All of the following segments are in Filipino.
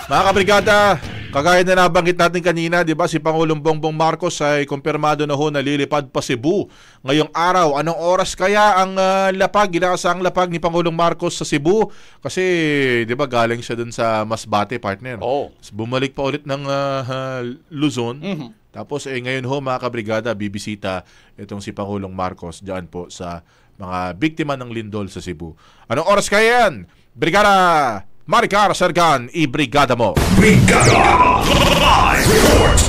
Mga kabrigada, kagaya na nabanggit natin kanina, di ba, si Pangulong Bongbong Marcos ay kumpirmado na ho na lilipad pa Cebu ngayong araw. Anong oras kaya ang inaasahang lapag ni Pangulong Marcos sa Cebu? Kasi, di ba, galing siya dun sa Masbate, partner. Oh. Bumalik pa ulit ng Luzon. Tapos, ngayon ho, mga kabrigada, bibisita itong si Pangulong Marcos dyan po sa mga biktima ng lindol sa Cebu. Anong oras kaya yan? Brigada Maricar Sargan, i-brigada mo. Brigada Live Report.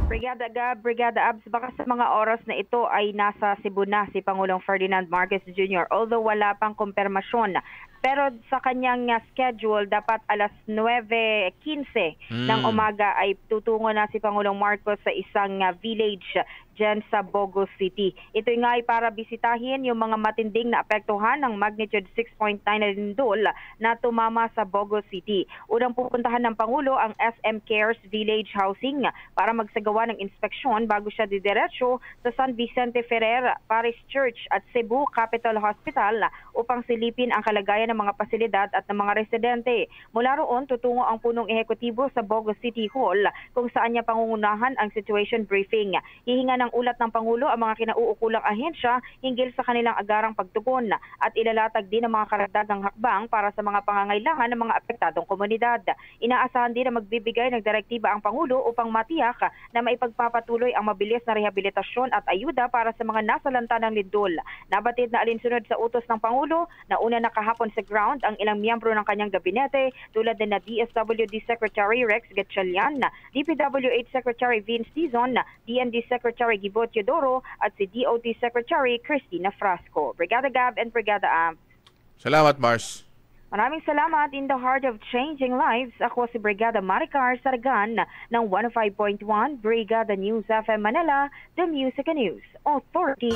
Brigada Gab, Brigada Abs, baka sa mga oras na ito ay nasa Cebu na si Pangulong Ferdinand Marcos Jr. Although wala pang kumpirmasyon. Pero sa kanyang schedule, dapat alas 9:15 ng umaga ay tutungo na si Pangulong Marcos sa isang village dyan sa Bogo City. Ito nga ay para bisitahin yung mga matinding na apektuhan ng magnitude 6.9 na lindol na tumama sa Bogo City. Unang pupuntahan ng Pangulo ang SM Cares Village Housing para magsagawa ng inspeksyon bago siya didiretso sa San Vicente Ferrer Parish Church at Cebu Capital Hospital upang silipin ang kalagayan ng mga pasilidad at ng mga residente. Mula roon, tutungo ang punong ehekutibo sa Bogo City Hall kung saan niya pangungunahan ang situation briefing. Hihinga ng ulat ng Pangulo ang mga kinauukulang ahensya hinggil sa kanilang agarang pagtugon at ilalatag din ang mga karagdagang hakbang para sa mga pangangailangan ng mga apektadong komunidad. Inaasahan din na magbibigay ng direktiba ang Pangulo upang matiyak na maipagpapatuloy ang mabilis na rehabilitasyon at ayuda para sa mga nasalanta ng lindol. Nabatid na alinsunod sa utos ng Pangulo na una na kahapon sa ground ang ilang miyembro ng kanyang gabinete tulad din na DSWD Secretary Rex Gatchalian, DPWH Secretary Vince Dizon, DND Secretary Gibot Teodoro at si DOT Secretary Cristina Frasco. Brigada Gab and Brigada Am. Salamat, Mars. Maraming salamat. In the heart of changing lives, ako si Brigada Maricar Sargan ng 105.1 Brigada News FM Manila, the Music and News Authority.